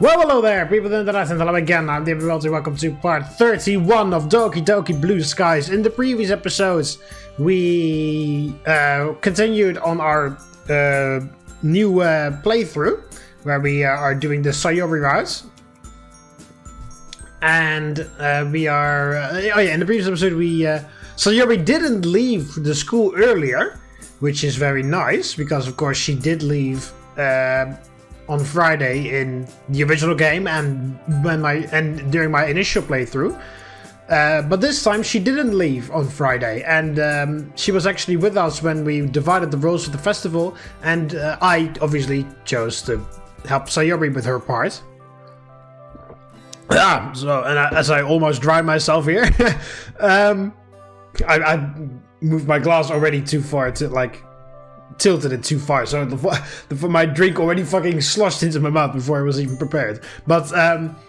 Well, hello there, people in the internet, and hello again. I'm TheMBmulti. Welcome to part 31 of Doki Doki Blue Skies. In the previous episodes, we continued on our new playthrough, where we are doing the Sayori route. And we are... in the previous episode, Sayori didn't leave the school earlier, which is very nice, because of course she did leave... on Friday in the original game and during my initial playthrough, but this time she didn't leave on Friday, and she was actually with us when we divided the roles for the festival, and I obviously chose to help Sayori with her part. As I almost dry myself here, I moved my glass already too far to tilted it too far, so my drink already fucking sloshed into my mouth before I was even prepared. But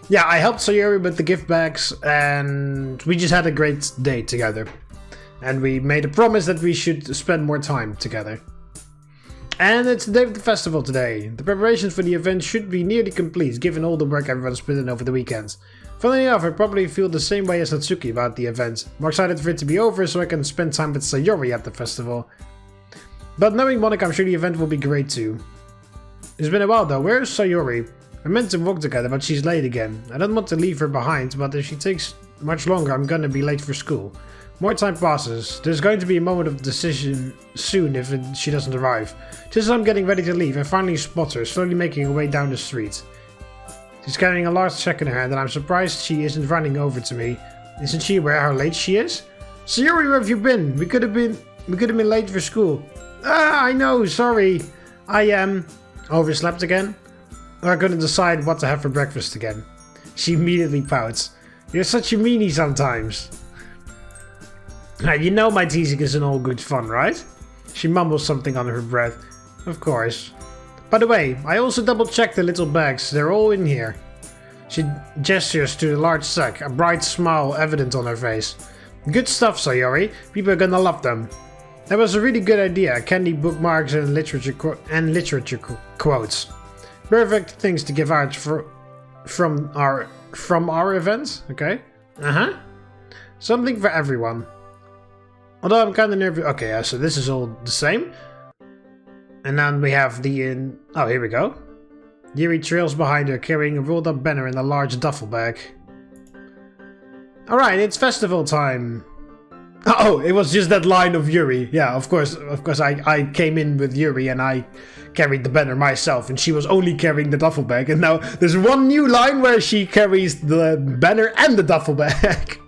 yeah, I helped Sayori with the gift bags, and we just had a great day together. And we made a promise that we should spend more time together. And it's the day of the festival today. The preparations for the event should be nearly complete, given all the work everyone's put in over the weekend. Funnily enough, I probably feel the same way as Natsuki about the event. More excited for it to be over so I can spend time with Sayori at the festival. But knowing Monika, I'm sure the event will be great too. It's been a while though. Where's Sayori? We're meant to walk together, but she's late again. I don't want to leave her behind, but if she takes much longer, I'm gonna be late for school. More time passes. There's going to be a moment of decision soon if she doesn't arrive. Just as I'm getting ready to leave, I finally spot her, slowly making her way down the street. She's carrying a large sack in her hand, and I'm surprised she isn't running over to me. Isn't she aware how late she is? Sayori, where have you been? We could have been late for school. I know, sorry. I overslept again. Or I couldn't decide what to have for breakfast again. She immediately pouts. You're such a meanie sometimes. You know my teasing isn't all good fun, right? She mumbles something under her breath. Of course. By the way, I also double-checked the little bags. They're all in here. She gestures to the large sack, a bright smile evident on her face. Good stuff, Sayori. People are gonna love them. That was a really good idea. Candy, bookmarks, and literature quotes. Perfect things to give out from our events. Okay. Something for everyone. Although I'm kind of nervous. Okay, so this is all the same. And then we have the oh, here we go. Yuri trails behind her, carrying a rolled up banner in a large duffel bag. All right, it's festival time. Oh, it was just that line of Yuri. Yeah, of course I came in with Yuri and I carried the banner myself, and she was only carrying the duffel bag, and now there's one new line where she carries the banner and the duffel bag.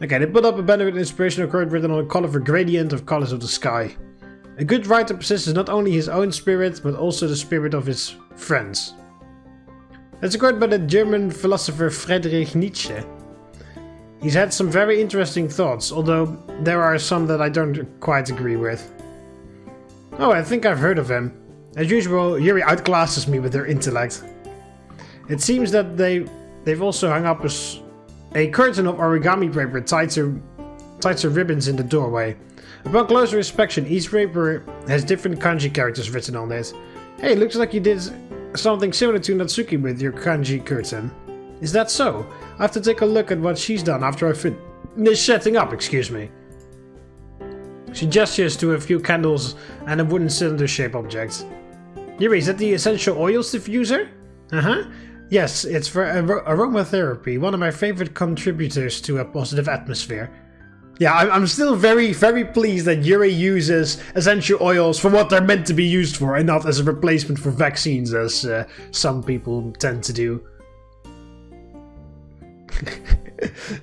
Okay, they put up a banner with an inspirational quote written on a colorful gradient of colors of the sky. A good writer possesses not only his own spirit, but also the spirit of his friends. That's a quote by the German philosopher Friedrich Nietzsche. He's had some very interesting thoughts, although there are some that I don't quite agree with. Oh, I think I've heard of him. As usual, Yuri outclasses me with her intellect. It seems that they've also hung up a curtain of origami paper tied to ribbons in the doorway. Upon closer inspection, each paper has different kanji characters written on it. Hey, looks like you did something similar to Natsuki with your kanji curtain. Is that so? I have to take a look at what she's done after I finish setting up, excuse me. She gestures to a few candles and a wooden cylinder-shaped object. Yuri, is that the essential oils diffuser? Yes, it's for aromatherapy, one of my favorite contributors to a positive atmosphere. Yeah, I'm still very, very pleased that Yuri uses essential oils for what they're meant to be used for, and not as a replacement for vaccines, as some people tend to do.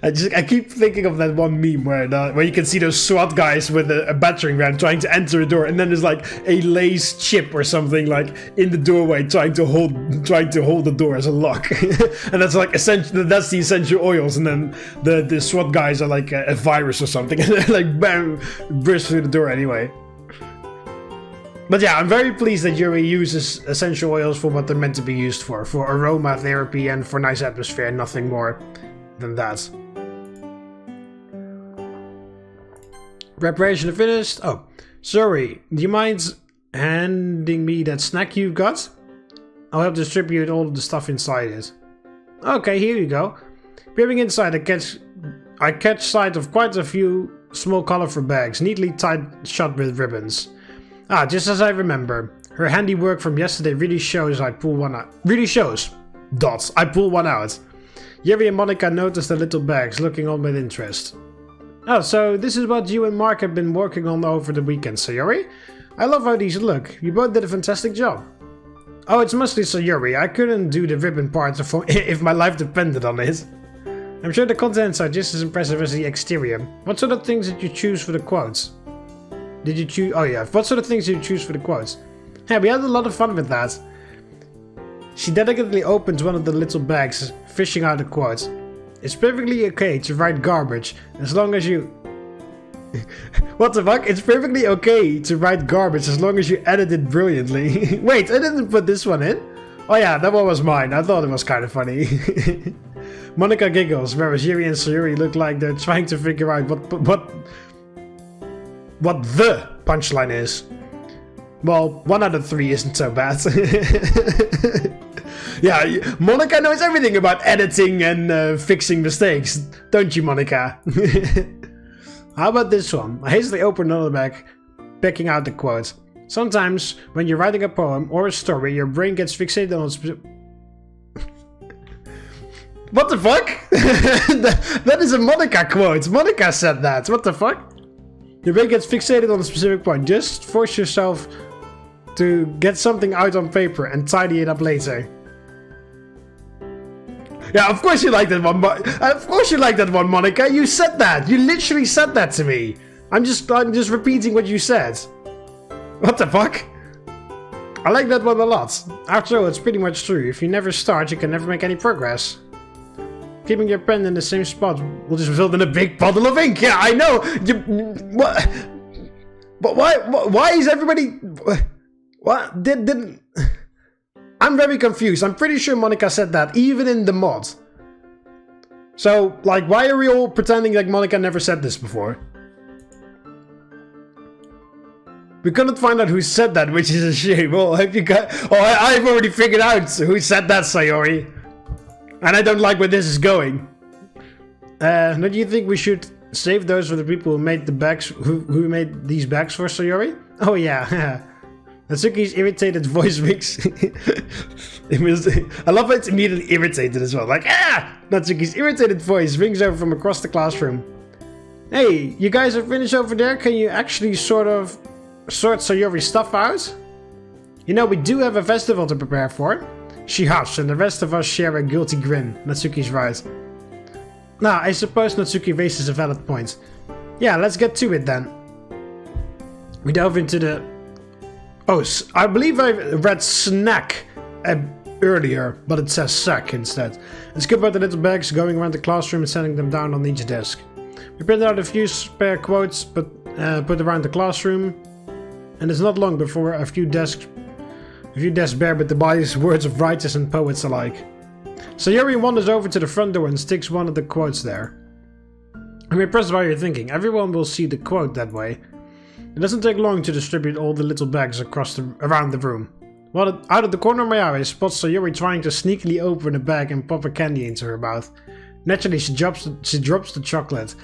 I keep thinking of that one meme where you can see those SWAT guys with a battering ram trying to enter a door, and then there's like a lace chip or something like in the doorway trying to hold the door as a lock. And that's like that's the essential oils, and then the SWAT guys are like a virus or something, and they're like bam, burst through the door anyway. But yeah, I'm very pleased that Yuri uses essential oils for what they're meant to be used for aromatherapy and for nice atmosphere, and nothing more than that. Preparation finished. Oh, sorry. Do you mind handing me that snack you've got? I'll help distribute all of the stuff inside it. Okay, here you go. Peering inside, I catch sight of quite a few small colorful bags, neatly tied shut with ribbons. Ah, just as I remember. Her handiwork from yesterday really shows I pull one out. Really shows. Dots. I pull one out. Yuri and Monika notice the little bags, looking on with interest. Oh, so this is what you and Mark have been working on over the weekend, Sayori? I love how these look. You both did a fantastic job. Oh, it's mostly Sayori. I couldn't do the ribbon part if my life depended on it. I'm sure the contents are just as impressive as the exterior. What sort of things did you choose for the quotes? Did you choose... Oh yeah, what sort of things did you choose for the quotes? Yeah, we had a lot of fun with that. She delicately opens one of the little bags, fishing out a quote. It's perfectly okay to write garbage, as long as you... What the fuck? It's perfectly okay to write garbage as long as you edit it brilliantly. Wait, I didn't put this one in? Oh yeah, that one was mine. I thought it was kind of funny. Monika giggles, whereas Yuri and Sayori look like they're trying to figure out what the punchline is. Well, 1 out of 3 isn't so bad. Yeah, Monika knows everything about editing and fixing mistakes, don't you, Monika? How about this one? I hastily open another bag, picking out the quote. Sometimes, when you're writing a poem or a story, your brain gets fixated on a specific... What the fuck? That is a Monika quote. Monika said that. What the fuck? Your brain gets fixated on a specific point. Just force yourself to get something out on paper and tidy it up later. Yeah, of course you like that one. Of course you like that one, Monika. You said that. You literally said that to me. I'm just repeating what you said. What the fuck? I like that one a lot. After all, it's pretty much true. If you never start, you can never make any progress. Keeping your pen in the same spot will just result in a big puddle of ink. Yeah, I know. What? But why is everybody? What didn't? I'm very confused. I'm pretty sure Monika said that even in the mod. So, like, why are we all pretending like Monika never said this before? We couldn't find out who said that, which is a shame. Well, have you got? Oh, I've already figured out who said that, Sayori. And I don't like where this is going. Don't you think we should save those for the people who made the bags, who made these bags for Sayori? Oh yeah. Natsuki's irritated voice makes... I love how it's immediately irritated as well. Like, ah! Natsuki's irritated voice rings over from across the classroom. Hey, you guys are finished over there? Can you actually sort Sayori's stuff out? You know, we do have a festival to prepare for. She huffs, and the rest of us share a guilty grin. Natsuki's right. Nah, I suppose Natsuki raises a valid point. Yeah, let's get to it then. We delve into the... Oh, I believe I read snack earlier, but it says sack instead. Let's skip out the little bags, going around the classroom and setting them down on each desk. We printed out a few spare quotes, but put around the classroom, and it's not long before a few desks bare with the wise words of writers and poets alike. Sayori wanders over to the front door and sticks one of the quotes there. I'm impressed by your thinking. Everyone will see the quote that way. It doesn't take long to distribute all the little bags around the room. Well, out of the corner of my eye, I spot Sayori trying to sneakily open a bag and pop a candy into her mouth. Naturally, she drops the chocolate.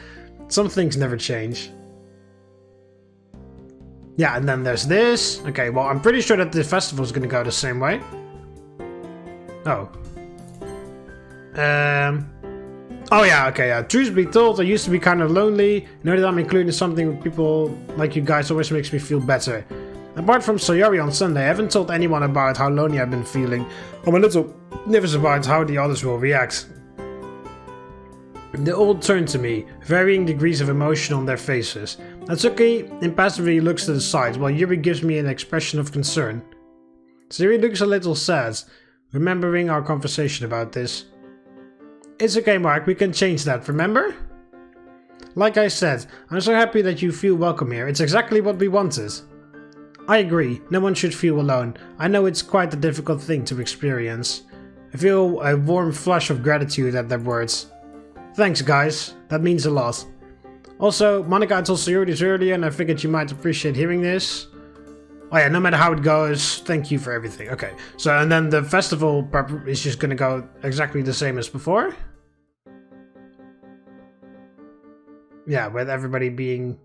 Some things never change. Yeah, and then there's this. Okay, well, I'm pretty sure that the festival is going to go the same way. Oh. Oh yeah, okay, yeah. Truth be told, I used to be kind of lonely. Now that I'm including something with people like you guys always makes me feel better. Apart from Sayori on Sunday, I haven't told anyone about how lonely I've been feeling. I'm a little nervous about how the others will react. They all turn to me, varying degrees of emotion on their faces. Natsuki impassively looks to the side, while Yuri gives me an expression of concern. Sayori looks a little sad, remembering our conversation about this. It's okay, Mark, we can change that, remember? Like I said, I'm so happy that you feel welcome here. It's exactly what we wanted. I agree, no one should feel alone. I know it's quite a difficult thing to experience. I feel a warm flush of gratitude at their words. Thanks, guys. That means a lot. Also, Monika told Sayori this earlier and I figured you might appreciate hearing this. Oh yeah, no matter how it goes, thank you for everything. Okay, so and then the festival is just gonna go exactly the same as before. Yeah, with everybody being...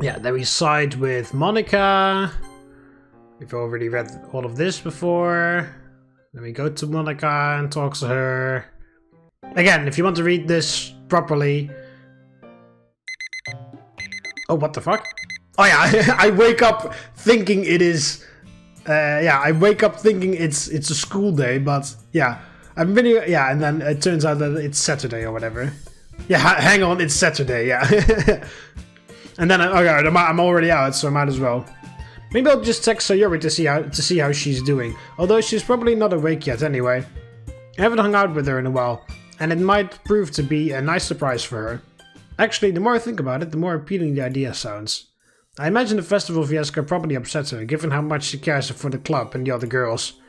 Yeah, then we side with Monika. We've already read all of this before. Then we go to Monika and talk to her. Again, if you want to read this properly... Oh, what the fuck? Oh yeah, I wake up thinking it is... I wake up thinking it's a school day, but yeah. I'm really... Yeah, and then it turns out that it's Saturday or whatever. Yeah, hang on, it's Saturday, yeah. And then, I'm already out, so I might as well. Maybe I'll just text Sayori to see how she's doing. Although she's probably not awake yet anyway. I haven't hung out with her in a while, and it might prove to be a nice surprise for her. Actually, the more I think about it, the more appealing the idea sounds. I imagine the festival fiasco probably upsets her, given how much she cares for the club and the other girls.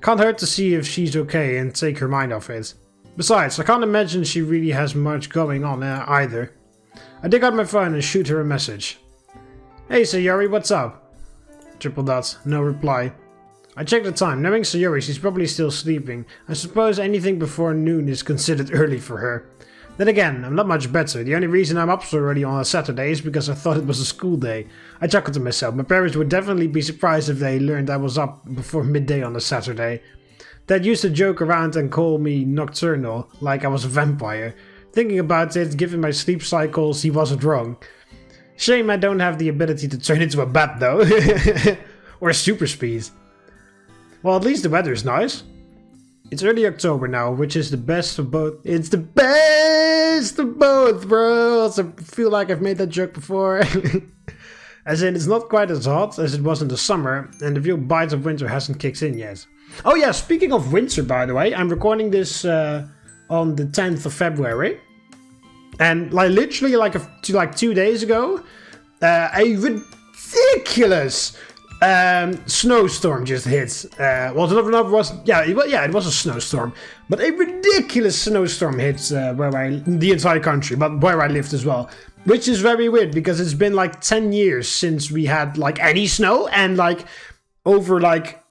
Can't hurt to see if she's okay and take her mind off it. Besides, I can't imagine she really has much going on either. I dig out my phone and shoot her a message. Hey Sayori, what's up? Triple dot, no reply. I check the time, knowing Sayori, she's probably still sleeping. I suppose anything before noon is considered early for her. Then again, I'm not much better. The only reason I'm up so early on a Saturday is because I thought it was a school day. I chuckled to myself. My parents would definitely be surprised if they learned I was up before midday on a Saturday. Dad used to joke around and call me nocturnal, like I was a vampire. Thinking about it, given my sleep cycles, he wasn't wrong. Shame I don't have the ability to turn into a bat though. Or super speed. Well, at least the weather is nice. It's early October now, which is the best of both. It's the best of both, bro. I feel like I've made that joke before. As in, it's not quite as hot as it was in the summer, and the real bite of winter hasn't kicked in yet. Oh yeah, speaking of winter, by the way, I'm recording this on the 10th of February. And literally like 2 days ago, a ridiculous snowstorm just hit. It was a snowstorm, but a ridiculous snowstorm hit the entire country, but where I lived as well, which is very weird because it's been like 10 years since we had like any snow, and like over like,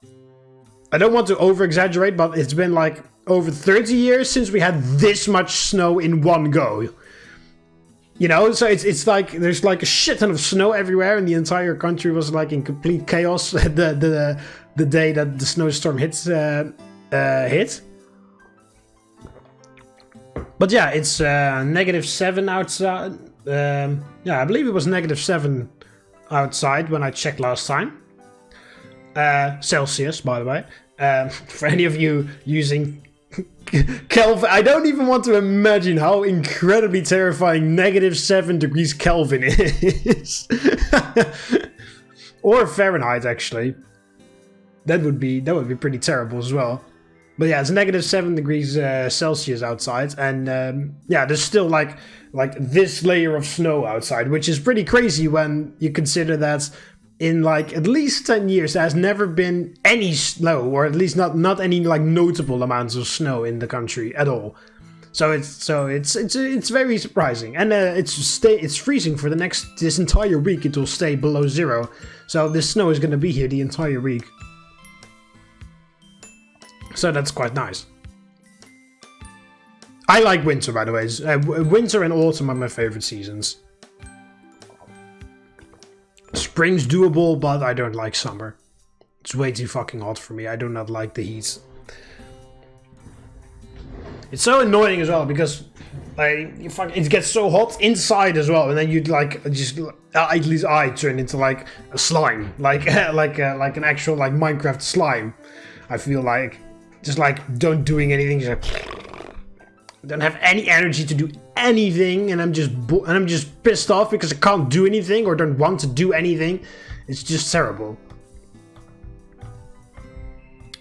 I don't want to over exaggerate, but it's been like over 30 years since we had this much snow in one go. You know, so it's like there's like a shit ton of snow everywhere, and the entire country was like in complete chaos the day that the snowstorm hit. But yeah, it's -7 outside. I believe it was -7 outside when I checked last time. Celsius, by the way. For any of you using Kelvin, I don't even want to imagine how incredibly terrifying -7 degrees Kelvin is. Or Fahrenheit, actually. That would be pretty terrible as well. But yeah, it's -7 degrees Celsius outside, and there's still like this layer of snow outside, which is pretty crazy when you consider that in like at least 10 years there has never been any snow, or at least not any like notable amounts of snow in the country at all. So it's very surprising, and it's freezing for this entire week. It will stay below 0, so this snow is going to be here the entire week. So that's quite nice. I like winter, by the way. Winter and autumn are my favorite seasons. Spring's doable, but I don't like summer. It's way too fucking hot for me. I do not like the heat. It's so annoying as well because it gets so hot inside as well, and then you'd like just at least I turn into like a slime, like an actual like Minecraft slime. I feel like just like don't doing anything, just like, don't have any energy to do anything, and I'm just pissed off because I can't do anything or don't want to do anything. It's just terrible.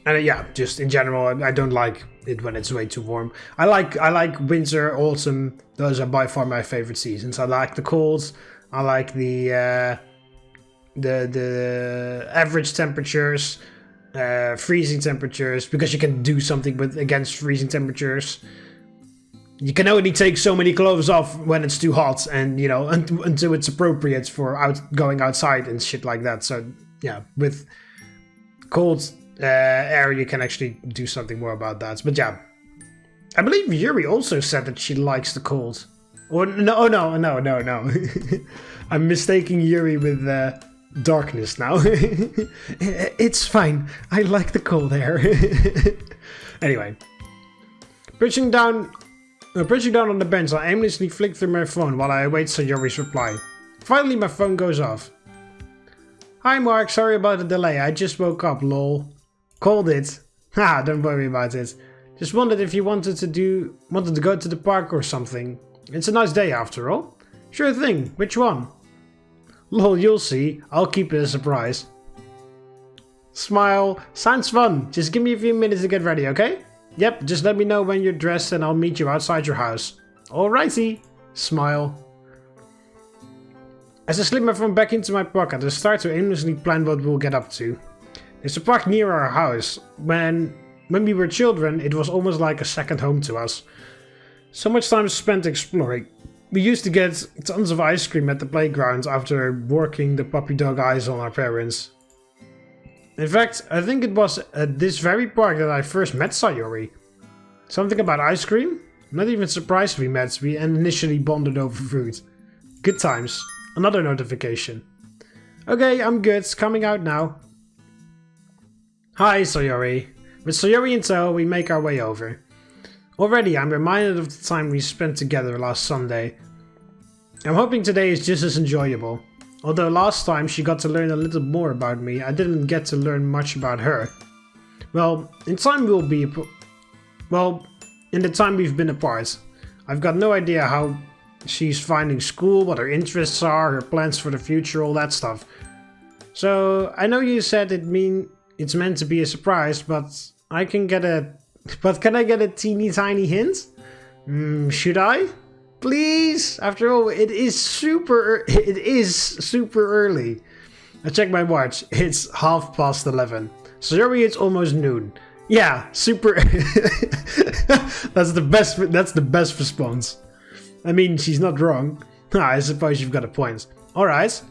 And just in general, I don't like it when it's way too warm. I like winter, autumn. Those are by far my favorite seasons. I like the cold. I like the average temperatures, freezing temperatures, because you can do something against freezing temperatures. you can only take so many clothes off when it's too hot, and you know, until it's appropriate for going outside and shit like that. So yeah, with cold air, you can actually do something more about that. But yeah, I believe Yuri also said that she likes the cold. Or no. I'm mistaking Yuri with darkness now. It's fine. I like the cold air. Anyway, pushing down on the bench, I aimlessly flick through my phone while I await Sayori's reply. Finally, my phone goes off. Hi Mark, sorry about the delay. I just woke up, lol. Called it. Haha, don't worry about it. Just wondered if you wanted to go to the park or something. It's a nice day after all. Sure thing. Which one? Lol, you'll see. I'll keep it a surprise. Smile. Sounds fun. Just give me a few minutes to get ready, okay? Yep, just let me know when you're dressed and I'll meet you outside your house. Alrighty. Smile. As I slip my phone back into my pocket, I start to aimlessly plan what we'll get up to. There's a park near our house. When we were children, it was almost like a second home to us. So much time spent exploring. We used to get tons of ice cream at the playground after working the puppy dog eyes on our parents. In fact, I think it was at this very park that I first met Sayori. Something about ice cream? Not even surprised we met, we initially bonded over food. Good times. Another notification. Okay, I'm good, coming out now. Hi Sayori. With Sayori in tow, we make our way over. Already, I'm reminded of the time we spent together last Sunday. I'm hoping today is just as enjoyable. Although last time she got to learn a little more about me, I didn't get to learn much about her. Well, in the time we've been apart, I've got no idea how she's finding school, what her interests are, her plans for the future, all that stuff. So, I know you said it's meant to be a surprise, but can I get a teeny tiny hint? Should I? Please? After all, it is super early. I check my watch. It's 11:30. Sayori, it's almost noon. Yeah, super. That's the best response. I mean, she's not wrong. I suppose you've got a point. All right.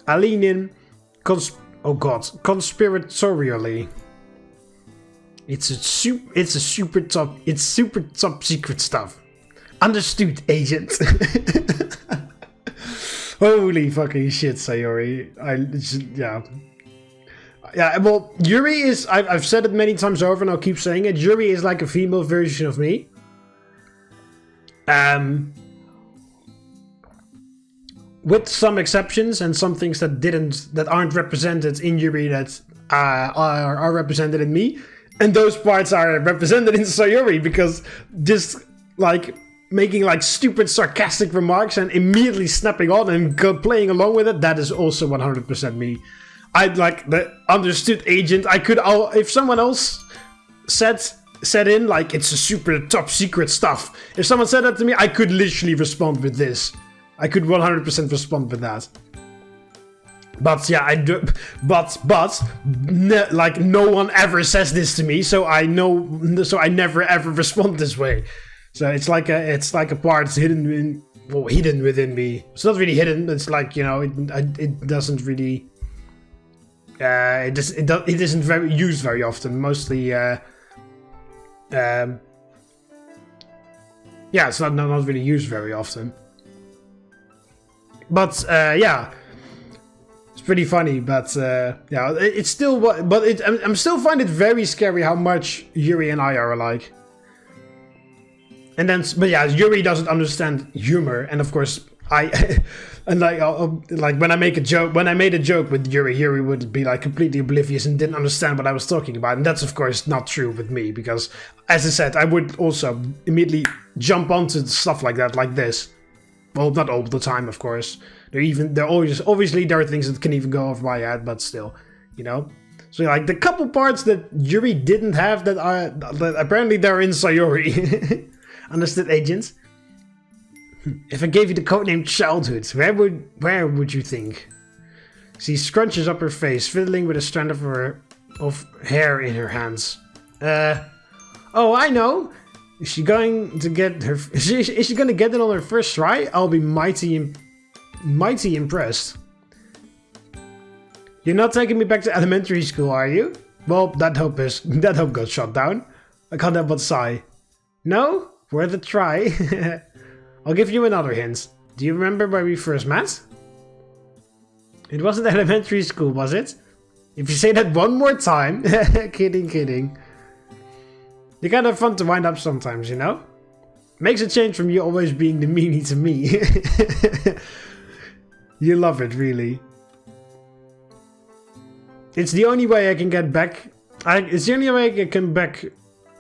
I lean in, conspiratorially. It's super top secret stuff. Understood, agent. Holy fucking shit, Sayori. Yeah, well, Yuri is, I've said it many times over and I'll keep saying it, Yuri is like a female version of me. With some exceptions and some things that aren't represented in Yuri that are represented in me. And those parts are represented in Sayori because just like making like stupid sarcastic remarks and immediately snapping on and playing along with it, that is also 100% me. I'd like the understood agent. If someone else said in like it's a super top secret stuff. If someone said that to me, I could literally respond with this. I could 100% respond with that. But yeah, I do. Like no one ever says this to me, so I know. So I never ever respond this way. So it's like a part hidden within me. It's not really hidden. It's like, you know, it doesn't really. It isn't very used very often. Mostly. Yeah, it's not really used very often. But yeah. Pretty funny, but yeah, it's still I'm still find it very scary how much Yuri and I are alike. And then, but yeah, Yuri doesn't understand humor, and of course and like when I made a joke with Yuri would be like completely oblivious and didn't understand what I was talking about, and that's of course not true with me because, as I said, I would also immediately jump onto stuff like that, like this. Well, not all the time, of course. Obviously there are things that can even go over my head, but still, you know. So like the couple parts that Yuri didn't have that apparently they're in Sayori. Understood, agents? If I gave you the codename Childhood, where would you think? She scrunches up her face, fiddling with a strand of hair in her hands. Oh, I know. Is she going to get her? Is she going to get it on her first try? I'll be mighty impressed. You're not taking me back to elementary school, are you? Well, that hope got shot down. I can't help but sigh. No? Worth a try. I'll give you another hint. Do you remember where we first met? It wasn't elementary school, was it? If you say that one more time. Kidding. You're kind of fun to wind up sometimes, you know? Makes a change from you always being the meanie to me. You love it, really. It's the only way I can get back. It's the only way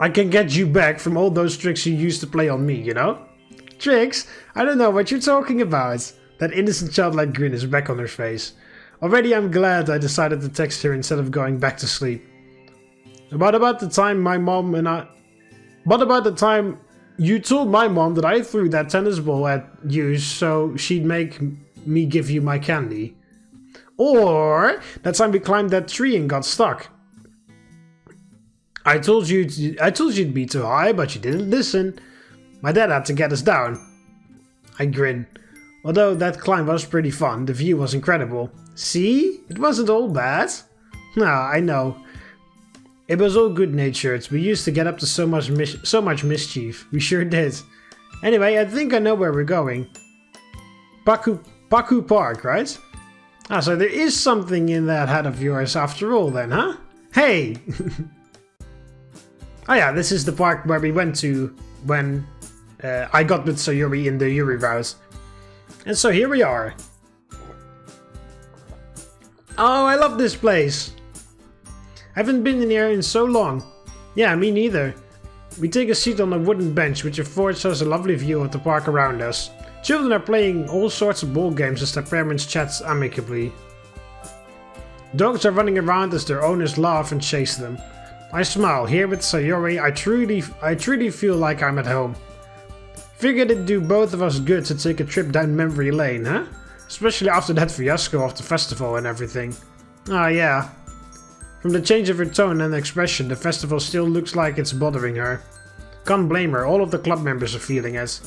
I can get you back from all those tricks you used to play on me, you know? Tricks? I don't know what you're talking about. That innocent childlike grin is back on her face. Already I'm glad I decided to text her instead of going back to sleep. What about the time you told my mom that I threw that tennis ball at you so she'd make me give you my candy? Or that time we climbed that tree and got stuck. I told you you'd be too high, but you didn't listen. My dad had to get us down. I grin. Although that climb was pretty fun, the view was incredible. See? It wasn't all bad. Nah, I know. It was all good-natured. We used to get up to so much mischief. We sure did. Anyway, I think I know where we're going. Baku Park, right? Ah, so there is something in that hat of yours after all then, huh? Hey! Oh yeah, this is the park where we went to when I got with Sayori in the Yuri route. And so here we are. Oh, I love this place. I haven't been in here in so long. Yeah, me neither. We take a seat on a wooden bench which affords us a lovely view of the park around us. Children are playing all sorts of ball games as their parents chat amicably. Dogs are running around as their owners laugh and chase them. I smile. Here with Sayori, I truly feel like I'm at home. Figured it'd do both of us good to take a trip down memory lane, huh? Especially after that fiasco of the festival and everything. Ah, yeah. From the change of her tone and expression, the festival still looks like it's bothering her. Can't blame her, all of the club members are feeling it.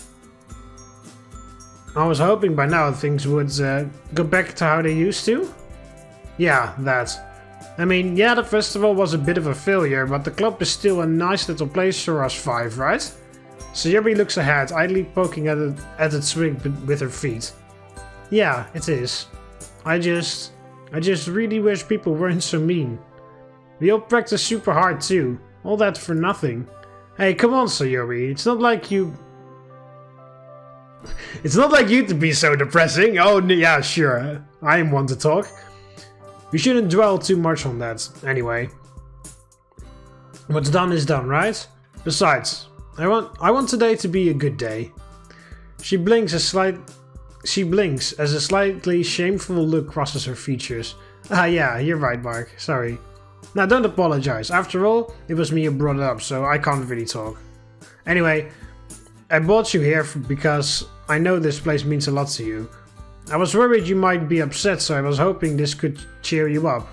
I was hoping by now things would go back to how they used to. Yeah, that. I mean, yeah, the festival was a bit of a failure, but the club is still a nice little place for us five, right? Sayori looks ahead, idly poking at its swing with her feet. Yeah, it is. I just really wish people weren't so mean. We all practice super hard too. All that for nothing. Hey, come on, Sayori. It's not like you to be so depressing. Oh, yeah, sure. I am one to talk. We shouldn't dwell too much on that, anyway. What's done is done, right? Besides, I want today to be a good day. She blinks as a slightly shameful look crosses her features. Ah, yeah, you're right, Mark. Sorry. Now, don't apologize. After all, it was me who brought it up, so I can't really talk. Anyway, I brought you here because I know this place means a lot to you. I was worried you might be upset, so I was hoping this could cheer you up.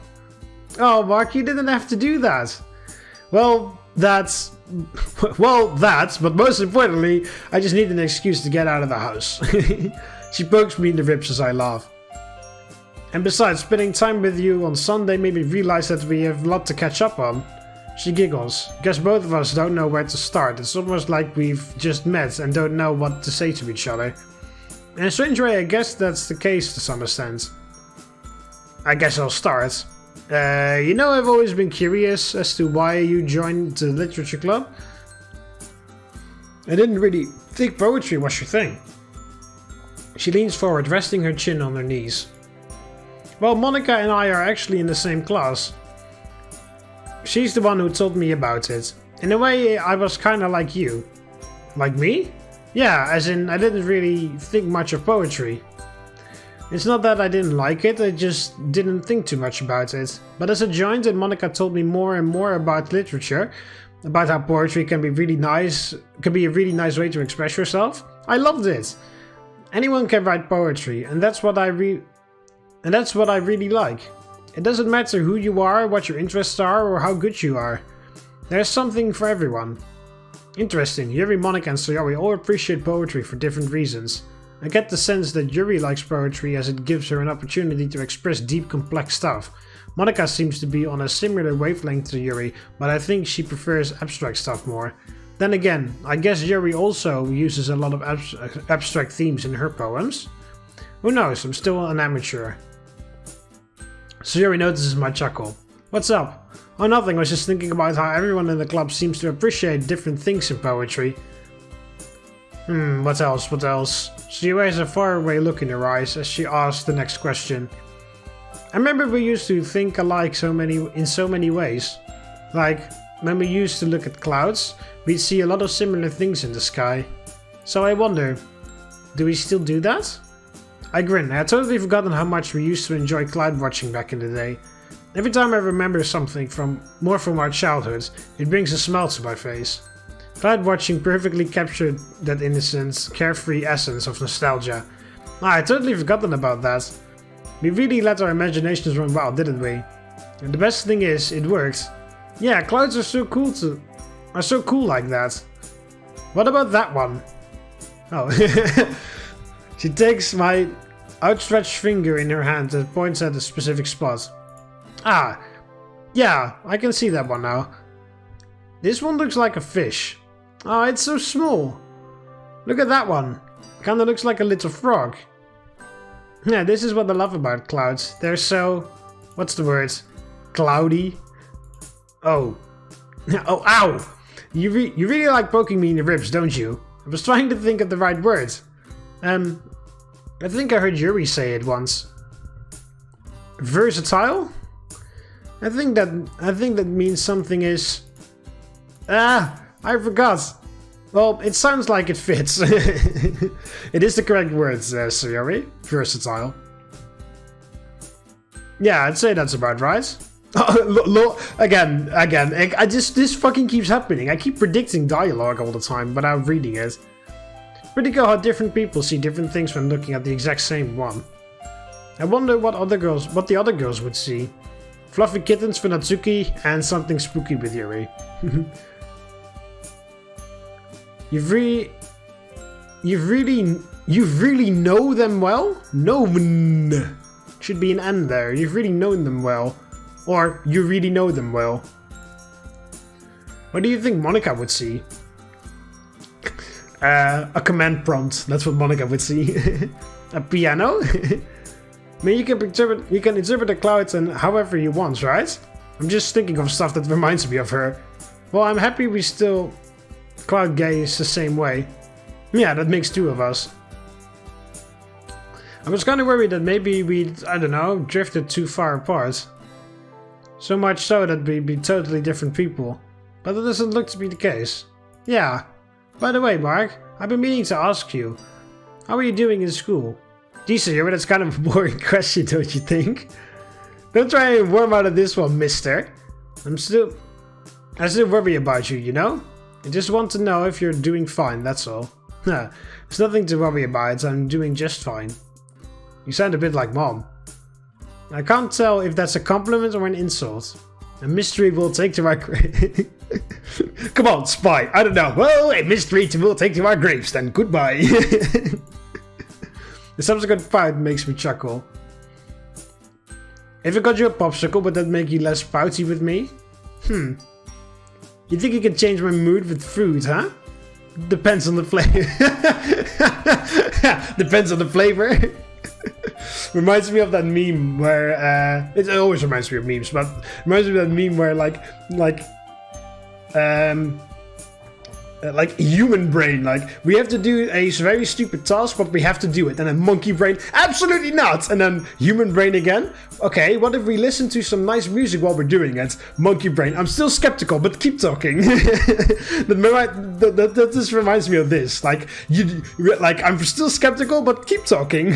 Oh, Mark, you didn't have to do that. Well, that's, but most importantly, I just need an excuse to get out of the house. She pokes me in the ribs as I laugh. And besides, spending time with you on Sunday made me realize that we have a lot to catch up on. She giggles. Guess both of us don't know where to start. It's almost like we've just met and don't know what to say to each other. In a strange way, I guess that's the case to some extent. I guess I'll start. You know, I've always been curious as to why you joined the literature club. I didn't really think poetry was your thing. She leans forward, resting her chin on her knees. Well, Monika and I are actually in the same class. She's the one who told me about it. In a way, I was kinda like you. Like me? Yeah, as in, I didn't really think much of poetry. It's not that I didn't like it, I just didn't think too much about it. But as I joined and Monika told me more and more about literature, about how poetry can be a really nice way to express yourself, I loved it. Anyone can write poetry, and that's what I really like. It doesn't matter who you are, what your interests are, or how good you are. There's something for everyone. Interesting. Yuri, Monika and Sayori all appreciate poetry for different reasons. I get the sense that Yuri likes poetry as it gives her an opportunity to express deep, complex stuff. Monika seems to be on a similar wavelength to Yuri, but I think she prefers abstract stuff more. Then again, I guess Yuri also uses a lot of abstract themes in her poems. Who knows, I'm still an amateur. Sayori notices my chuckle. What's up? Oh, nothing, I was just thinking about how everyone in the club seems to appreciate different things in poetry. What else? She wears a faraway look in her eyes as she asks the next question. I remember we used to think alike in so many ways. Like, when we used to look at clouds, we'd see a lot of similar things in the sky. So I wonder, do we still do that? I grin. I had totally forgotten how much we used to enjoy cloud watching back in the day. Every time I remember something from our childhood, it brings a smile to my face. Cloud watching perfectly captured that innocent, carefree essence of nostalgia. I had totally forgotten about that. We really let our imaginations run wild, didn't we? And the best thing is, it worked. Yeah, clouds are so cool like that. What about that one? Oh. She takes my outstretched finger in her hand and points at a specific spot. Ah, yeah, I can see that one now. This one looks like a fish. Oh, it's so small. Look at that one. Kinda looks like a little frog. Yeah, this is what I love about clouds. They're so... what's the word? Cloudy? Oh. Oh, ow! You really like poking me in the ribs, don't you? I was trying to think of the right words. I think I heard Yuri say it once. Versatile? I think that means something is... Ah, I forgot. Well, it sounds like it fits. It is the correct word, Sayori. Versatile. Yeah, I'd say that's about right. Again, this fucking keeps happening. I keep predicting dialogue all the time without reading it. Pretty cool how different people see different things when looking at the exact same one. I wonder what the other girls would see. Fluffy kittens for Natsuki and something spooky with Yuri. You really know them well? Known. Should be an N there. You've really known them well. Or you really know them well. What do you think Monika would see? A command prompt. That's what Monika would see. A piano? I mean, you can interpret the clouds and however you want, right? I'm just thinking of stuff that reminds me of her. Well, I'm happy we still cloud gaze the same way. Yeah, that makes two of us. I was kind of worried that maybe we'd, I don't know, drifted too far apart. So much so that we'd be totally different people. But that doesn't look to be the case. Yeah. By the way, Mark, I've been meaning to ask you. How are you doing in school? Geez, Yuri, that's kind of a boring question, don't you think? Don't try and worm out of this one, mister. I still worry about you, you know? I just want to know if you're doing fine, that's all. There's nothing to worry about, I'm doing just fine. You sound a bit like Mom. I can't tell if that's a compliment or an insult. A mystery will take to our grave. Come on, spy. I don't know. Well, a mystery will take to our graves then. Goodbye. The subsequent part makes me chuckle. If I got you a popsicle, would that make you less pouty with me? You think you can change my mood with food, huh? Depends on the flavor. Depends on the flavor. Reminds me of that meme where it always reminds me of memes, but reminds me of that meme where like human brain, like we have to do a very stupid task, but we have to do it, and then monkey brain, absolutely not, and then human brain again. Okay, what if we listen to some nice music while we're doing it? Monkey brain, I'm still skeptical, but keep talking. That just reminds me of this. Like I'm still skeptical, but keep talking.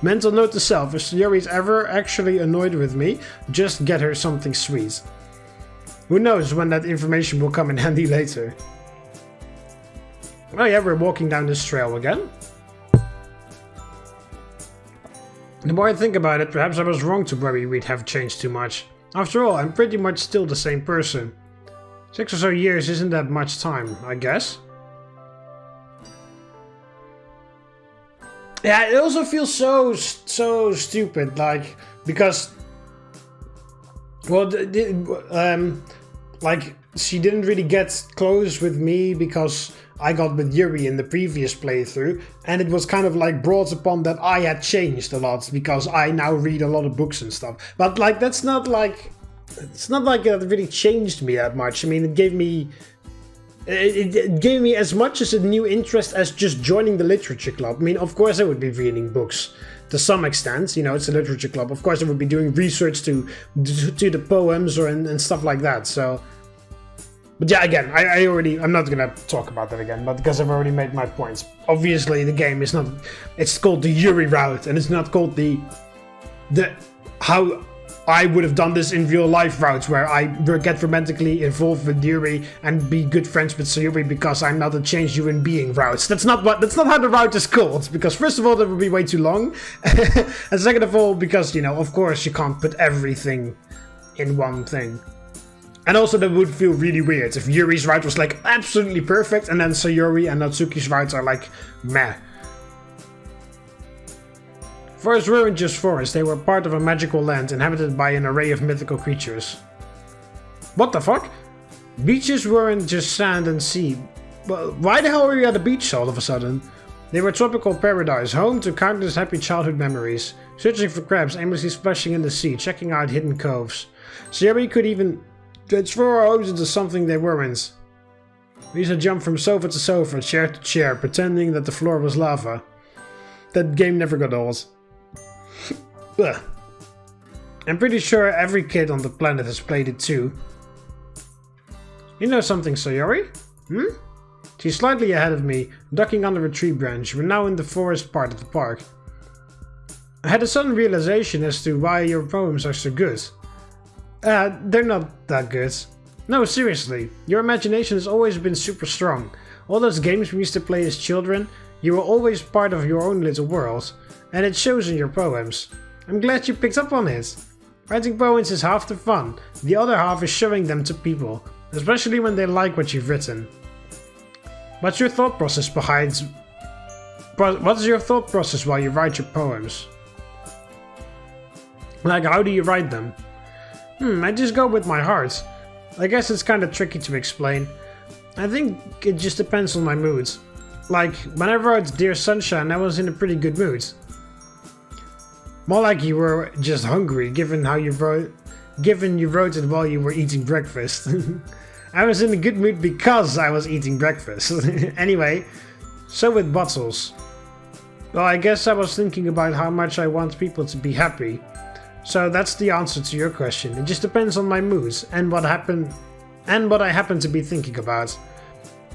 Mental note to self: if Sayori's ever actually annoyed with me, just get her something sweet. Who knows when that information will come in handy later. Oh yeah, we're walking down this trail again. The more I think about it, perhaps I was wrong to worry we'd have changed too much. After all, I'm pretty much still the same person. 6 or so years isn't that much time, I guess. Yeah, it also feels so stupid, like, because, well, like, she didn't really get close with me because I got with Yuri in the previous playthrough, and it was kind of like brought upon that I had changed a lot because I now read a lot of books and stuff. But like, that's not like, it's not like it really changed me that much. I mean, it gave me as much as a new interest as just joining the literature club. I mean, of course I would be reading books to some extent, you know, it's a literature club. Of course I would be doing research to the poems and stuff like that, so... But yeah, again, I'm not gonna talk about that again, but because I've already made my points. Obviously, the game is not, it's called the Yuri route, and it's not called the how I would have done this in real life route, where I get romantically involved with Yuri and be good friends with Sayori because I'm not a changed human being routes. That's not how the route is called, because first of all, that would be way too long, and second of all, because, you know, of course you can't put everything in one thing. And also that would feel really weird if Yuri's route was like absolutely perfect and then Sayori and Natsuki's routes are like meh. Forests weren't just forests, they were part of a magical land inhabited by an array of mythical creatures. What the fuck? Beaches weren't just sand and sea. Well, why the hell were you at the beach all of a sudden? They were tropical paradise, home to countless happy childhood memories. Searching for crabs, aimlessly splashing in the sea, checking out hidden coves. Sayori could even transform our homes into something they weren't. We used to jump from sofa to sofa, chair to chair, pretending that the floor was lava. That game never got old. I'm pretty sure every kid on the planet has played it too. You know something, Sayori? She's slightly ahead of me, ducking under a tree branch. We're now in the forest part of the park. I had a sudden realization as to why your poems are so good. They're not that good. No, seriously, your imagination has always been super strong. All those games we used to play as children, you were always part of your own little world, and it shows in your poems. I'm glad you picked up on it. Writing poems is half the fun, the other half is showing them to people, especially when they like what you've written. What's your thought process while you write your poems? Like, how do you write them? I just go with my heart. I guess it's kind of tricky to explain. I think it just depends on my moods. Like, when I wrote Dear Sunshine, I was in a pretty good mood. More like you were just hungry, given you wrote it while you were eating breakfast. I was in a good mood because I was eating breakfast. Anyway, so with bottles. Well, I guess I was thinking about how much I want people to be happy. So that's the answer to your question. It just depends on my moods and what I happen to be thinking about.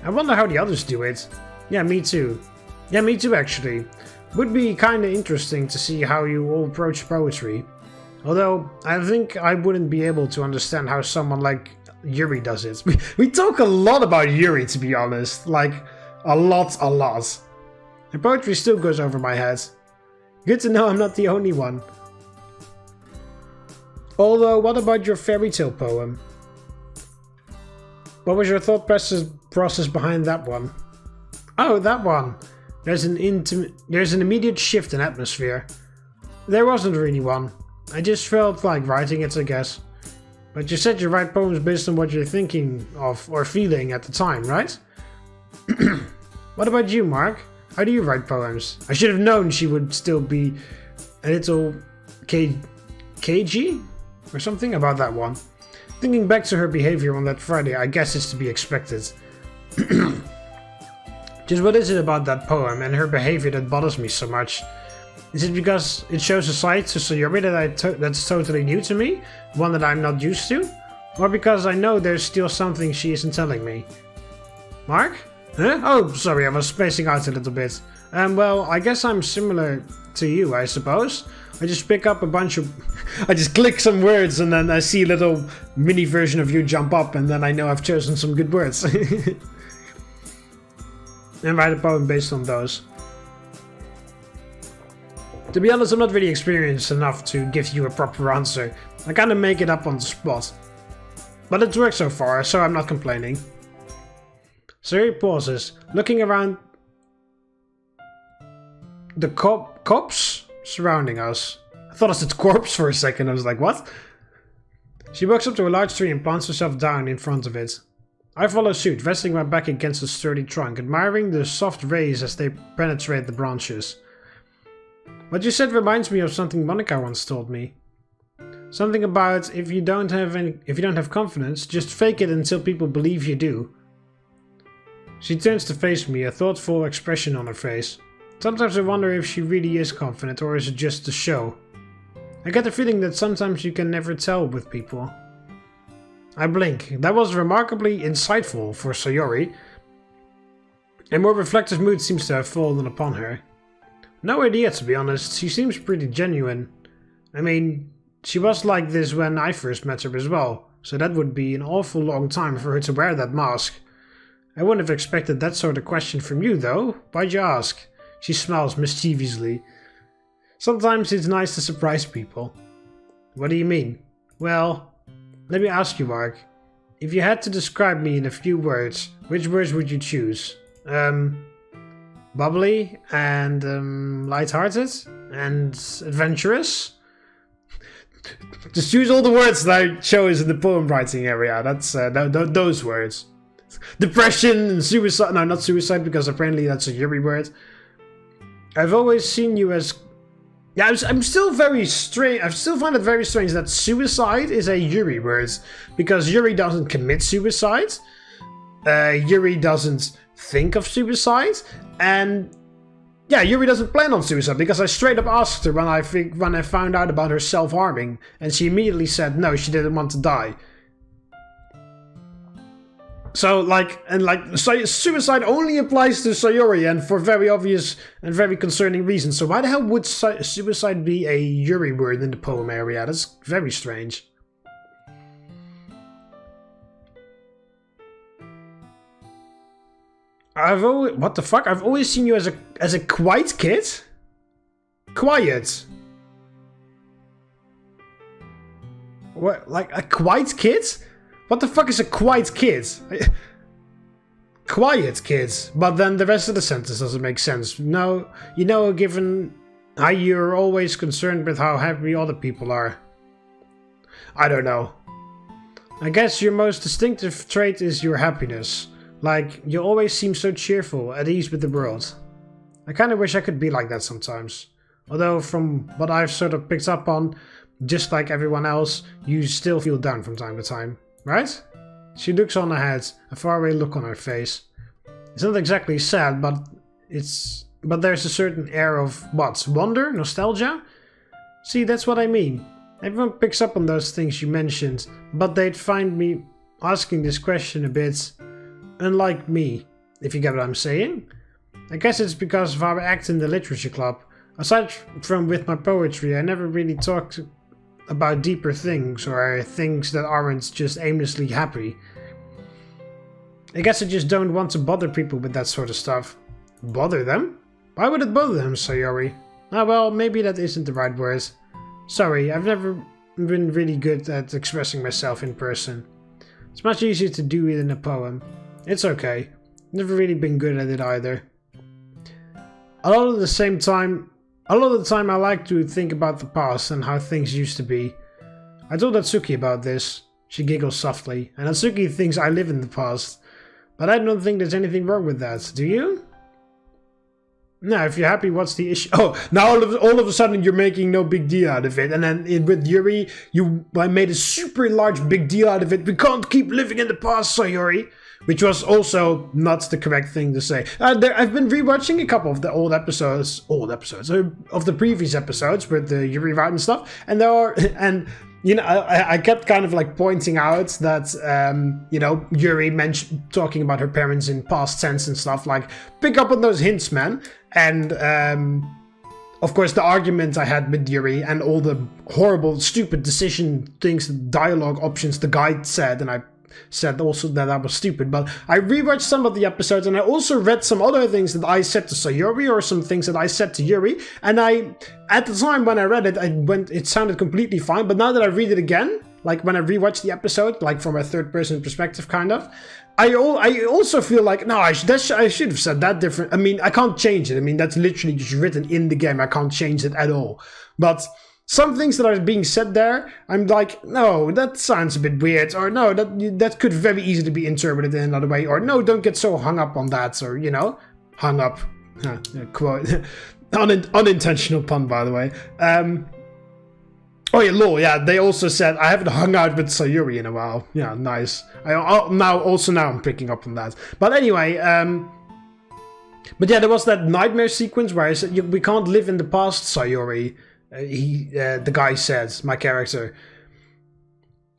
I wonder how the others do it. Yeah, me too. Yeah, me too actually. Would be kinda interesting to see how you all approach poetry. Although, I think I wouldn't be able to understand how someone like Yuri does it. We talk a lot about Yuri, to be honest. Like, a lot. And poetry still goes over my head. Good to know I'm not the only one. Although, what about your fairy tale poem? What was your thought process behind that one? Oh, that one. There's an immediate shift in atmosphere. There wasn't really one. I just felt like writing it, I guess. But you said you write poems based on what you're thinking of or feeling at the time, right? What about you, Mark? How do you write poems? I should have known she would still be a little cagey or something about that one. Thinking back to her behavior on that Friday, I guess it's to be expected. Just what is it about that poem and her behavior that bothers me so much? Is it because it shows a side to Sayori that's totally new to me? One that I'm not used to? Or because I know there's still something she isn't telling me? Mark? Huh? Oh, sorry, I was spacing out a little bit. Well, I guess I'm similar to you, I suppose. I just pick up a bunch of... I just click some words and then I see a little mini version of you jump up and then I know I've chosen some good words. And write a poem based on those. To be honest, I'm not really experienced enough to give you a proper answer. I kinda make it up on the spot. But it's worked so far, so I'm not complaining. Sayori pauses, looking around the cops surrounding us. I thought I said corpse for a second, I was like, what? She walks up to a large tree and plants herself down in front of it. I follow suit, resting my back against the sturdy trunk, admiring the soft rays as they penetrate the branches. What you said reminds me of something Monika once told me. Something about if you don't have confidence, just fake it until people believe you do. She turns to face me, a thoughtful expression on her face. Sometimes I wonder if she really is confident, or is it just a show? I get the feeling that sometimes you can never tell with people. I blink. That was remarkably insightful for Sayori. A more reflective mood seems to have fallen upon her. No idea, to be honest. She seems pretty genuine. I mean, she was like this when I first met her as well, so that would be an awful long time for her to wear that mask. I wouldn't have expected that sort of question from you, though. Why'd you ask? She smiles mischievously. Sometimes it's nice to surprise people. What do you mean? Well, let me ask you, Mark. If you had to describe me in a few words, which words would you choose? Bubbly and lighthearted and adventurous? Just choose all the words that I chose in the poem writing area. That's those words. Depression and suicide. No, not suicide, because apparently that's a Yuri word. I've always seen you as... Yeah, I'm still very strange. I still find it very strange that suicide is a Yuri word, because Yuri doesn't commit suicide. Yuri doesn't think of suicide, and yeah, Yuri doesn't plan on suicide, because I straight up asked her when I found out about her self-harming, and she immediately said no, she didn't want to die. So, suicide only applies to Sayori, and for very obvious and very concerning reasons. So why the hell would suicide be a Yuri word in the poem area? That's very strange. What the fuck? I've always seen you as a quiet kid? Quiet. What, like a quiet kid? What the fuck is a quiet kid? Quiet kids. But then the rest of the sentence doesn't make sense. No, you know, given how you're always concerned with how happy other people are. I don't know. I guess your most distinctive trait is your happiness. Like, you always seem so cheerful, at ease with the world. I kinda wish I could be like that sometimes. Although, from what I've sort of picked up on, just like everyone else, you still feel down from time to time. Right? She looks on ahead, a faraway look on her face. It's not exactly sad, but there's a certain air of, what, wonder? Nostalgia? See, that's what I mean. Everyone picks up on those things you mentioned, but they'd find me asking this question a bit unlike me, if you get what I'm saying. I guess it's because of our act in the literature club. Aside from with my poetry, I never really talked about deeper things, or things that aren't just aimlessly happy. I guess I just don't want to bother people with that sort of stuff. Bother them? Why would it bother them, Sayori? Ah, well, maybe that isn't the right word. Sorry, I've never been really good at expressing myself in person. It's much easier to do it in a poem. It's okay. Never really been good at it either. A lot of the time I like to think about the past and how things used to be. I told Natsuki about this. She giggles softly, and Natsuki thinks I live in the past. But I don't think there's anything wrong with that, do you? No, if you're happy, what's the issue? Oh, now all of a sudden you're making no big deal out of it. And then with Yuri, I made a super large big deal out of it. We can't keep living in the past, Sayori. Which was also not the correct thing to say. I've been rewatching a couple of the old episodes of the previous episodes with the Yuri writing and stuff, and I kept kind of like pointing out that Yuri mentioned talking about her parents in past tense and stuff. Like, pick up on those hints, man. And of course, the argument I had with Yuri and all the horrible, stupid decision things, dialogue options the guy said, and I said also that was stupid, but I rewatched some of the episodes, and I also read some other things that I said to Sayori, or some things that I said to Yuri, and at the time when I read it, it sounded completely fine, but now that I read it again, like when I rewatch the episode, like from a third-person perspective, kind of, I also feel like, no, I should have said that different. I mean, I can't change it. I mean, that's literally just written in the game. I can't change it at all. But some things that are being said there, I'm like, no, that sounds a bit weird, or no, that could very easily be interpreted in another way, or no, don't get so hung up on that, or, you know, hung up, quote, unintentional pun, by the way. Oh yeah, lol, yeah, they also said, I haven't hung out with Sayori in a while. Yeah, nice. Now I'm picking up on that. But anyway, but yeah, there was that nightmare sequence where I said, we can't live in the past, Sayori. The guy said, my character.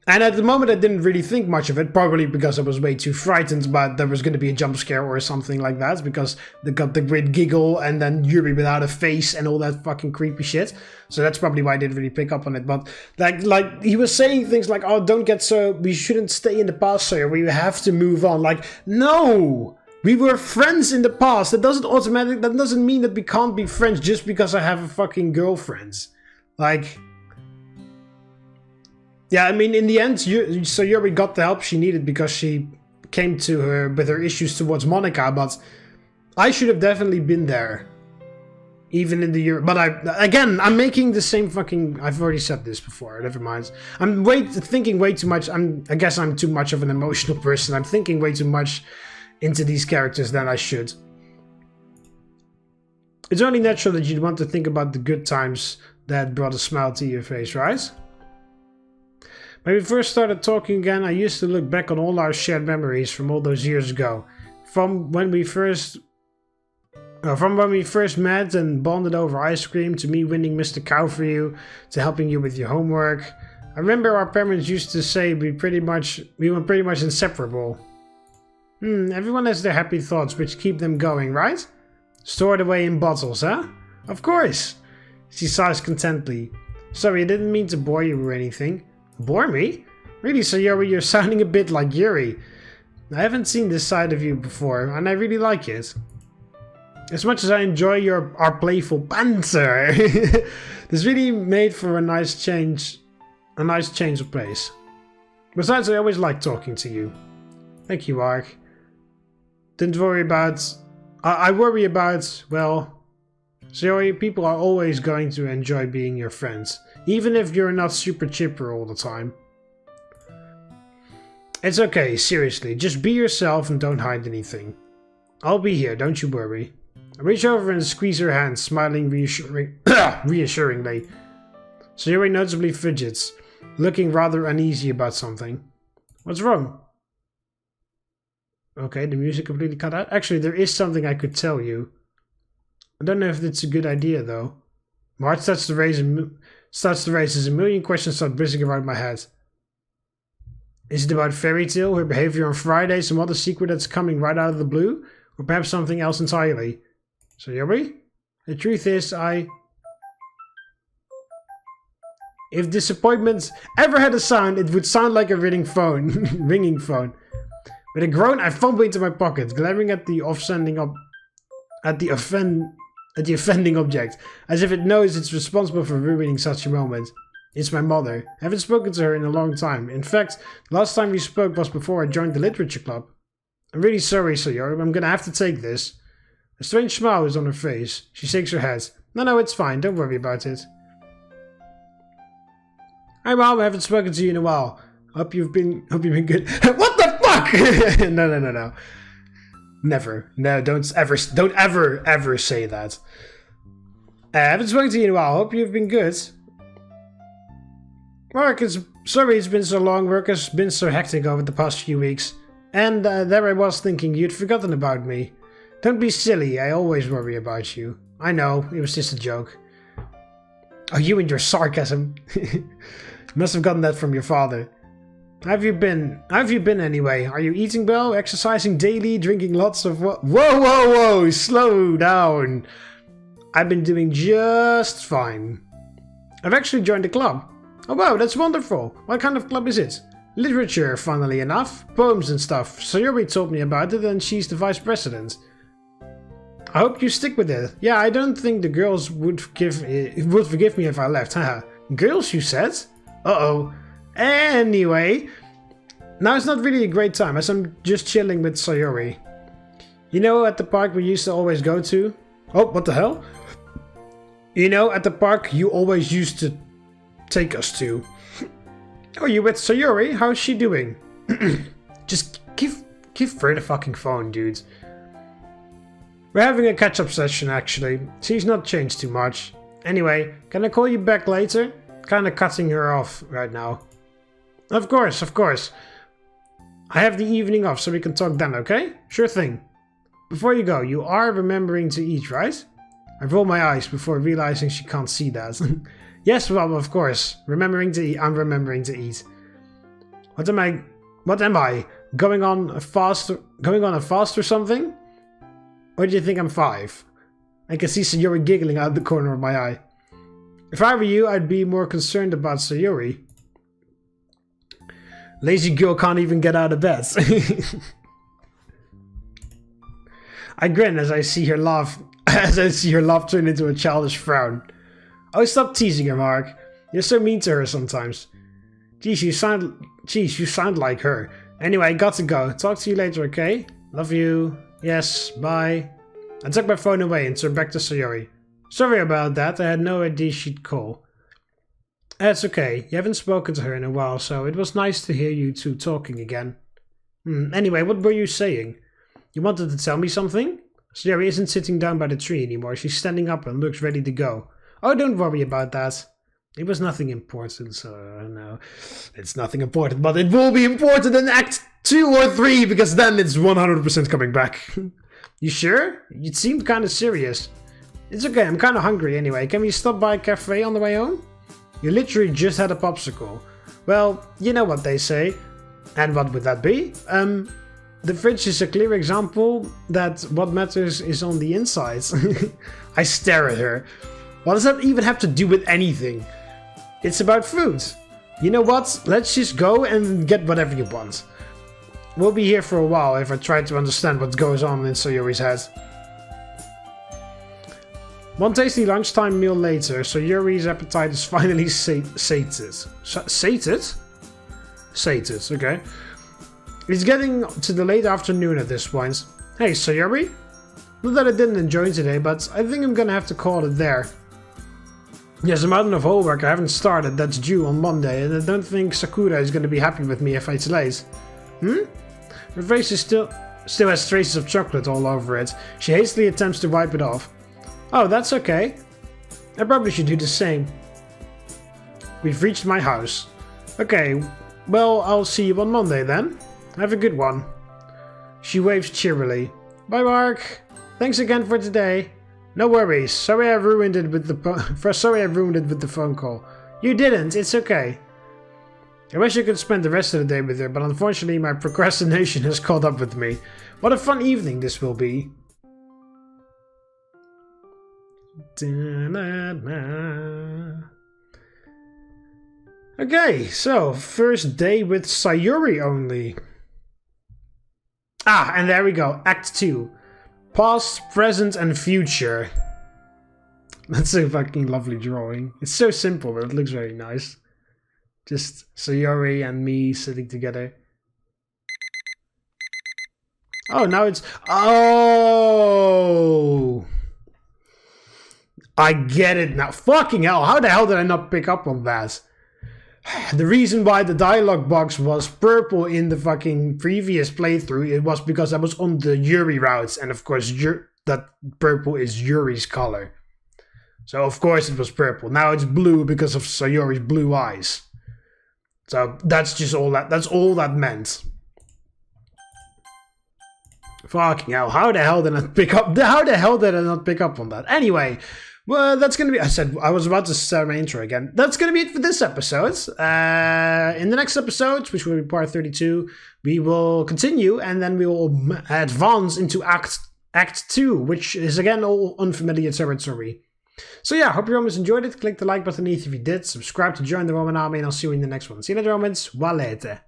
And at the moment I didn't really think much of it, probably because I was way too frightened about there was going to be a jump scare or something like that, because they got the great giggle and then Yuri without a face and all that fucking creepy shit. So that's probably why I didn't really pick up on it. But like he was saying things like, oh, don't get so, we shouldn't stay in the past, sir, we have to move on. Like, no! We were friends in the past. That doesn't mean that we can't be friends just because I have a fucking girlfriend. Like, yeah, I mean, in the end, Sayori got the help she needed because she came to her with her issues towards Monika, but I should have definitely been there. Even in the year, but I'm making the same fucking, I've already said this before, never mind. I'm thinking way too much, I guess I'm too much of an emotional person. I'm thinking way too much into these characters than I should. It's only natural that you'd want to think about the good times that brought a smile to your face, right? When we first started talking again, I used to look back on all our shared memories from all those years ago. From when we first met and bonded over ice cream, to me winning Mr. Cow for you, to helping you with your homework. I remember our parents used to say we were pretty much inseparable. Everyone has their happy thoughts which keep them going, right? Stored away in bottles, huh? Of course! She sighs contentedly. Sorry, I didn't mean to bore you or anything. Bore me? Really, Sayori, you're sounding a bit like Yuri. I haven't seen this side of you before, and I really like it. As much as I enjoy our playful banter, this really made for a nice change of pace. Besides, I always like talking to you. Thank you, Ark. Don't worry about... I worry about, well... Sayori, people are always going to enjoy being your friends, even if you're not super chipper all the time. It's okay, seriously, just be yourself and don't hide anything. I'll be here, don't you worry. I reach over and squeeze her hand, smiling reassuringly. Sayori noticeably fidgets, looking rather uneasy about something. What's wrong? Okay, the music completely cut out. Actually, there is something I could tell you. I don't know if it's a good idea, though. My heart starts to race as a million questions start buzzing around my head. Is it about Fairy Tale, her behavior on Friday, some other secret that's coming right out of the blue? Or perhaps something else entirely? Sayori? The truth is, if disappointment ever had a sound, it would sound like a ringing phone. Ringing phone. With a groan, I fumble into my pocket, glaring at the offending object, as if it knows it's responsible for ruining such a moment. It's my mother. I haven't spoken to her in a long time. In fact, the last time we spoke was before I joined the literature club. I'm really sorry, Sayori, I'm gonna have to take this. A strange smile is on her face. She shakes her head. No, it's fine. Don't worry about it. Hi, Mom. I haven't spoken to you in a while. Hope you've been good. What the fuck? No. Never. No, don't ever say that. I haven't spoken to you in a while. Hope you've been good. Mark, sorry it's been so long. Work has been so hectic over the past few weeks. And there I was thinking you'd forgotten about me. Don't be silly. I always worry about you. I know. It was just a joke. Oh, you and your sarcasm. Must have gotten that from your father. How have you been? How have you been anyway? Are you eating well, exercising daily, drinking lots of what? Whoa, slow down. I've been doing just fine. I've actually joined a club. Oh wow, that's wonderful. What kind of club is it? Literature, funnily enough. Poems and stuff. Sayori told me about it and she's the vice president. I hope you stick with it. Yeah, I don't think the girls would forgive me if I left, haha. Girls, you said? Uh-oh. Anyway, now it's not really a great time as I'm just chilling with Sayori. You know, at the park we used to always go to? Oh, what the hell? You know, at the park you always used to take us to. Oh, you with Sayori? How's she doing? Just give her the fucking phone, dude. We're having a catch-up session, actually. She's not changed too much. Anyway, can I call you back later? Kinda cutting her off right now. Of course, of course. I have the evening off, so we can talk then, okay? Sure thing. Before you go, you are remembering to eat, right? I roll my eyes before realizing she can't see that. Yes, well, of course. Remembering to eat. I'm remembering to eat. What am I? Going on a fast or something? Or do you think I'm 5? I can see Sayori giggling out the corner of my eye. If I were you, I'd be more concerned about Sayori. Lazy girl can't even get out of bed. I grin as I see her laugh turn into a childish frown. Oh, stop teasing her, Mark. You're so mean to her sometimes. Geez, you sound like her. Anyway, got to go. Talk to you later, okay? Love you. Yes, bye. I took my phone away and turned back to Sayori. Sorry about that, I had no idea she'd call. It's okay, you haven't spoken to her in a while, so it was nice to hear you two talking again. Anyway, what were you saying? You wanted to tell me something? Sayori isn't sitting down by the tree anymore, she's standing up and looks ready to go. Oh, don't worry about that. It was nothing important, so no. It's nothing important, but it will be important in Act 2 or 3, because then it's 100% coming back. You sure? You seemed kind of serious. It's okay, I'm kind of hungry anyway. Can we stop by a cafe on the way home? You literally just had a popsicle. Well, you know what they say. And what would that be? The fridge is a clear example that what matters is on the inside. I stare at her. What does that even have to do with anything? It's about food. You know what? Let's just go and get whatever you want. We'll be here for a while if I try to understand what goes on in Sayori's head. One tasty lunchtime meal later, Sayori's appetite is finally sated. Sated? Sated, okay. It's getting to the late afternoon at this point. Hey, Sayori? Not that I didn't enjoy today, but I think I'm gonna have to call it there. There's a mountain of homework I haven't started that's due on Monday, and I don't think Sakura is gonna be happy with me if it's late. Her face is still has traces of chocolate all over it. She hastily attempts to wipe it off. Oh, that's okay. I probably should do the same. We've reached my house. Okay, well, I'll see you on Monday then. Have a good one. She waves cheerily. Bye, Mark. Thanks again for today. No worries. Sorry I ruined it with the phone call. You didn't. It's okay. I wish I could spend the rest of the day with her, but unfortunately my procrastination has caught up with me. What a fun evening this will be. Okay, so first day with Sayori only. Ah, and there we go. Act 2. Past, present, and future. That's a fucking lovely drawing. It's so simple, but it looks very nice. Just Sayori and me sitting together. Oh, now it's... Oh! I get it now. Fucking hell, how the hell did I not pick up on that? The reason why the dialogue box was purple in the fucking previous playthrough, it was because I was on the Yuri routes, and of course that purple is Yuri's color. So of course it was purple. Now it's blue because of Sayori's blue eyes. So that's just all that's all that meant. Fucking hell, how the hell did I not pick up on that? Anyway, well, that's gonna be... I said I was about to start my intro again. That's gonna be it for this episode. In the next episode, which will be part 32, we will continue and then we will advance into Act 2, which is again all unfamiliar territory. So yeah, hope you Romans enjoyed it. Click the like button if you did. Subscribe to join the Roman army and I'll see you in the next one. See you later, Romans. Valete.